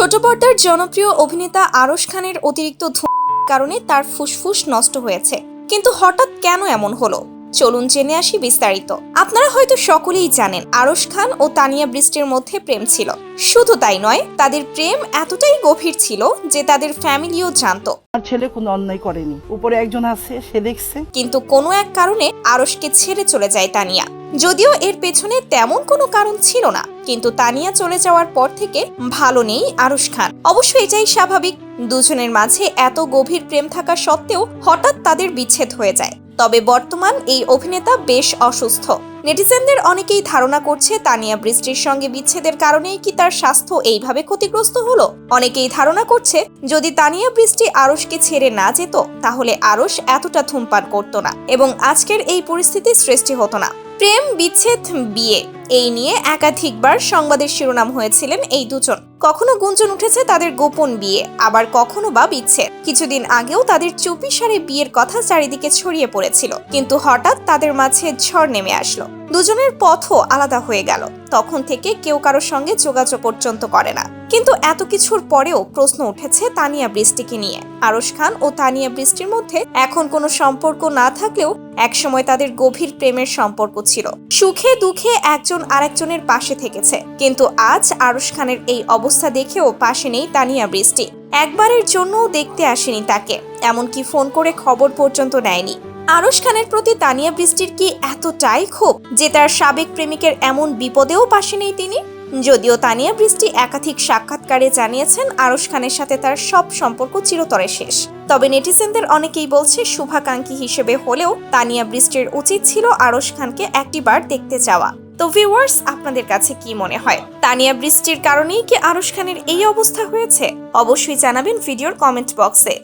ছোট পর্দার জনপ্রিয় অভিনেতা আরশ খানের অতিরিক্ত ধূমপানের কারণে তার ফুসফুস নষ্ট হয়েছে, কিন্তু হঠাৎ কেন এমন হলো? চলুন জেনে আসি বিস্তারিত। আপনারা হয়তো সকলেই জানেন আরশ খান ও তানিয়া বৃষ্টির মধ্যে প্রেম ছিল। শুধু তাই নয়, তাদের প্রেম এতটাই গভীর ছিল যে তাদের ফ্যামিলিও জানতো। আমার ছেলে কোনো অন্যায় করেনি, উপরে একজন আছে, সে দেখছে। কিন্তু কোনো এক কারণে আরশকে ছেড়ে চলে যায় তানিয়া। যদিও এর পেছনে তেমন কোনো কারণ ছিল না, কিন্তু তানিয়া চলে যাওয়ার পর থেকে ভালো নেই আরশ খান। অবশ্য এটাই স্বাভাবিক, দুজনের মাঝে এত গভীর প্রেম থাকা সত্ত্বেও হঠাৎ তাদের বিচ্ছেদ হয়ে যায়। তবে বর্তমান এই অভিনেতা বেশ অসুস্থ। নেটিজেনদের অনেকেই ধারণা করছে তানিয়া বৃষ্টির সঙ্গে বিচ্ছেদের কারণেই কি তার স্বাস্থ্য এইভাবে ক্ষতিগ্রস্ত হলো। অনেকেই ধারণা করছে যদি তানিয়া বৃষ্টি আরশকে ছেড়ে না যেত, তাহলে আরশ এতটা ধূমপান করতো না এবং আজকের এই পরিস্থিতির সৃষ্টি হতো না। প্রেম, বিচ্ছেদ, বিয়ে, এই নিয়ে একাধিকবার সংবাদের শিরোনাম হয়েছিলেন এই দুজন। কখনো গুঞ্জন উঠেছে তাদের গোপন বিয়ে, আবার কখনো বা বিচ্ছেদ। কিছুদিন আগেও তাদের চুপিসারে বিয়ের কথা চারিদিকে ছড়িয়ে পড়েছিল, কিন্তু হঠাৎ তাদের মাঝে ঝড় নেমে আসলো। দুজনের পথও আলাদা হয়ে গেল। তখন থেকে কেউ কারোর সঙ্গে যোগাযোগ পর্যন্ত করে না। কিন্তু এত কিছুর পরেও প্রশ্ন উঠেছে তানিয়া বৃষ্টিকে নিয়ে। আরশ খান ও তানিয়া বৃষ্টির মধ্যে এখন কোনো সম্পর্ক না থাকলেও একসময় তাদের গভীর প্রেমের সম্পর্ক ছিল। সুখে দুঃখে একজন আরেকজনের পাশে থেকেছে। কিন্তু আজ আরশ খানের এই অবস্থা দেখেও পাশে নেই তানিয়া বৃষ্টি। একবারের জন্যও দেখতে আসেনি তাকে, এমনকি ফোন করে খবর পর্যন্ত নেয়নি। আরশ খানের প্রতি তানিয়া বৃষ্টির কি এতটাই ক্ষোভ যে তার সাবেক প্রেমিকের এমন বিপদেও পাশে নেই তিনি? যদিও তানিয়া বৃষ্টি একাধিক সাক্ষাৎকারে জানিয়েছেন আরশ খানের সাথে তার সব সম্পর্ক চিরতরে শেষ। তবে নেটিজেনদের অনেকেই বলছে শুভাকাঙ্ক্ষী হিসেবে হলেও তানিয়া বৃষ্টির উচিত ছিল আরশ খানকে একটিবার দেখতে যাওয়া। তো ভিউয়ার্স, আপনাদের কাছে কি মনে হয়, তানিয়া বৃষ্টির কারণেই কি আরশ খানের এই অবস্থা হয়েছে? অবশ্যই জানাবেন ভিডিওর কমেন্ট বক্সে।